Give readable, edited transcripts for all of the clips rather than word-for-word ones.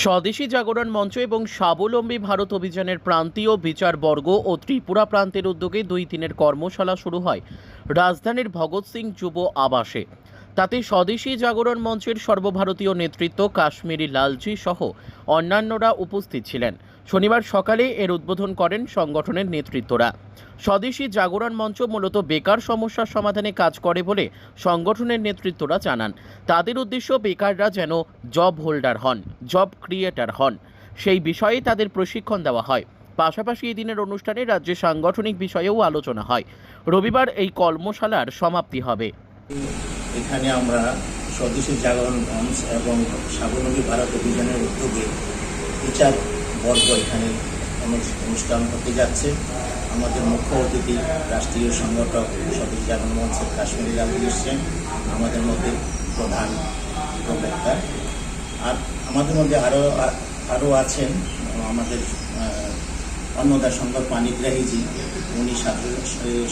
স্বদেশী জাগরণ মঞ্চ এবং স্বাবলম্বী ভারত অভিযানের প্রান্তীয় বিচারবর্গ ও ত্রিপুরা প্রান্তের উদ্যোগে 2 দিনের কর্মশালা শুরু হয় রাজধানীর ভগৎ সিং যুব আবাসে। তাতে স্বদেশী জাগরণ মঞ্চের সর্বভারতীয় নেতৃত্ব কাশ্মীরি লালজি সহ অন্যান্যরা উপস্থিত ছিলেন। শনিবার সকালে এর উদ্বোধন করেন সংগঠনের নেতৃত্বরা। স্বদেশী জাগরণ মঞ্চ মূলত বেকার সমস্যার সমাধানে কাজ করে বলে সংগঠনের নেতৃত্বরা জানান। তাদের উদ্দেশ্য বেকাররা যেন জব হোল্ডার হন, জব ক্রিয়েটার হন, সেই বিষয়ে তাদের প্রশিক্ষণ দেওয়া হয়। পাশাপাশি এই দিনের অনুষ্ঠানে রাজ্যের সাংগঠনিক বিষয়েও আলোচনা হয়। রবিবার এই কর্মশালার সমাপ্তি হবে। এখানে আমরা স্বদেশী জাগরণ মঞ্চ এবং স্বাবলম্বী ভারত অভিযানের উদ্যোগে বিচার বর্গ এখানে অনুষ্ঠান হতে যাচ্ছে। আমাদের মুখ্য অতিথি রাষ্ট্রীয় সংগঠক স্বদেশী জাগরণ মঞ্চের কাশ্মীরি লালজি এসছেন, আমাদের মধ্যে প্রধান প্রবক্তা। আর আমাদের মধ্যে আরও আছেন আমাদের অন্নদা সংবাদ পানিগ্রাহীজি, উনি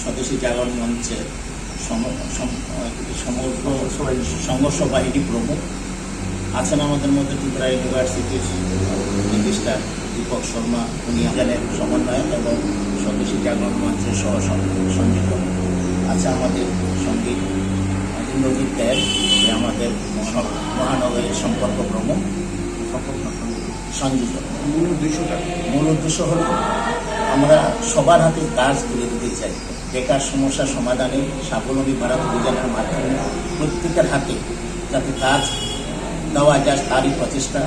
স্বদেশী জাগরণ মঞ্চের সমগ্র সংঘর্ষ বাহিনী প্রমুখ আছেন। আমাদের মধ্যে ত্রিপুরা ইউনিভার্সিটির রেজিস্ট্রার দীপক শর্মা, উনি এখানের সমন্বয়ক এবং স্বদেশী জাগরণ মঞ্চের সহ সংযোজক আছে। আমাদের সঙ্গে ইন্দ্রজিৎ দেব, আমাদের মহানগরের সম্পর্ক প্রমুখ সংযোজক। মূল উদ্দেশ্য হল আমরা সবার হাতে কাজ তুলে দিতে চাই। বেকার সমস্যার সমাধানে স্বাবলম্বী ভারত অভিযানের মাধ্যমে প্রত্যেকের হাতে যাতে কাজ দেওয়া যায় তারই প্রচেষ্টা।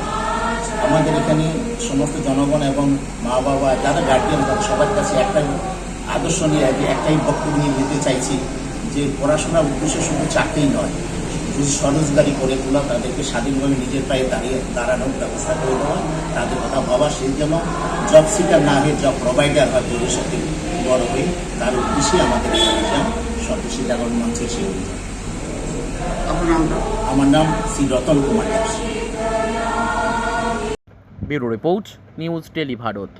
আমাদের এখানে সমস্ত জনগণ এবং মা বাবা যারা গার্জিয়ান সবার কাছে একটাই আদর্শ নিয়ে একটাই বক্তব্য নিয়ে নিতে চাইছি যে পড়াশোনার উদ্দেশ্য শুধু চাকরি নয়, যদি স্বরোজগারি করে তোলা, তাদেরকে স্বাধীনভাবে নিজের পায়ে দাঁড়ানোর ব্যবস্থা করে দেওয়া, তাদের কথা ভাবা, সেই জন্য জব সিকার না হয়ে জব প্রোভাইডার হয় ভবিষ্যতে বড় হয়ে, তার উদ্দেশ্যে আমাদের এই অভিযান, স্বদেশী জাগরণ মঞ্চের সেই অভিযান। আমার নাম Shri Ratan Kumar Das. Bureau report, news tele Bharat.